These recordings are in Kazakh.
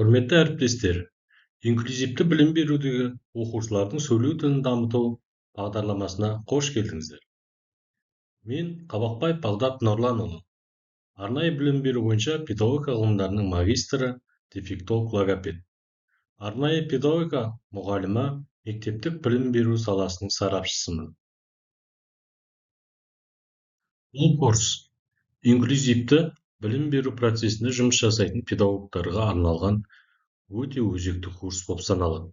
Құрметті әріптестер, инклюзивті білім берудегі оқушылардың сөйлеу тілін дамыту бағдарламасына қош келдіңіздер. Мен Қабақбаев Бағдат Нұрланұлы, арнайы білім беру бойынша педагогика ғылымдарының магистрі, дефектолог логопед. Арнайы педагогика мұғалімі, мектептік білім беру саласының сарапшысымын. Бұл курс инклюзивті білім беру процесінде жұмыс жасайтын педагогтарға арналған өте өзекті курс болып саналады.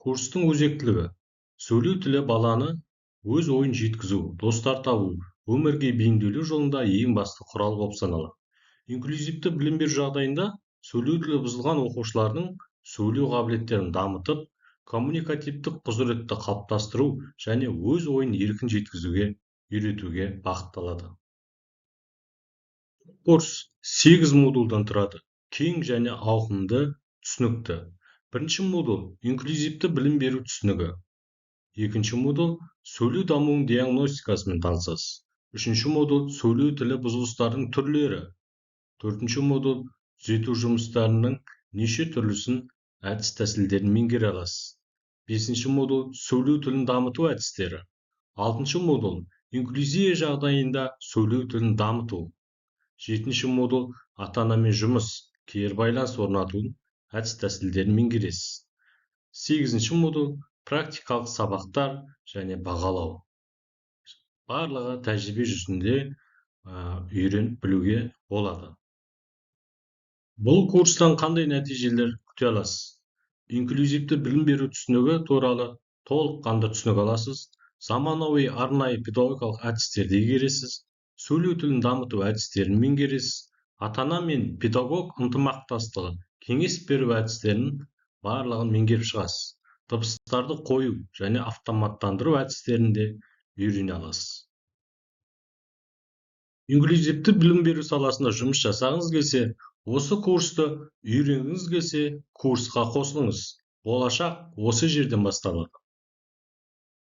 Курстың өзектілігі сөйлеу тілі баланы өз ойын жеткізу, достар табу, өмірге бейімделу жолында ең басты құрал болып саналады. Инклюзивті білім беру жағдайында сөйлеу тілі бұзылған оқушылардың сөйлеу қабілеттерін дамытып, коммуникативтік құзыретті қалыптастыру және өз ойын еркін жеткізуге үйретуге бағытталады. Курс 8 модульдан тұрады. Кең және ауқымды, түсінікті. Бірінші модуль инклюзивті білім беру түсінігі. Екінші модуль сөйлеу дамуының диагностикасымен танысасыз. Үшінші модуль сөйлеу тілі бұзылыстарының түрлері. Төртінші модуль түзету жұмыстарының неше түрлісін әдіс тәсілдерін меңгере аласыз. Бесінші модуль сөйлеу тілін дамыту әдістері. Алтыншы модуль инклюзия жағдайында сөйлеу тілін дамыту. Жетінші модуль ата-анамен жұмыс, кері байланыс орнатудың әдіс тәсілдерін меңгересіз. Сегізінші модуль практикалық сабақтар және бағалау. Барлығы тәжірибе жүзінде үйреніп білуге болады. Бұл курстан қандай нәтижелер күте аласыз? Инклюзивті білім беру түсінігі туралы толыққанды түсінік аласыз. Заманауи арнайы педагогикалық әдістерді игересіз. Сөйлеу тілін дамыту әдістерін меңгересіз. Ата-ана мен педагог ынтымақтастығы, кеңес беру әдістерін барлығын меңгеріп шығасыз. Дыбыстарды қою және автоматтандыру әдістерін де үйрене аласыз. Инклюзивті білім беру саласында жұмыс жасағыңыз келсе, осы курсты үйренгіңіз келсе, курсқа қосылыңыз. Болашақ осы жерден басталады.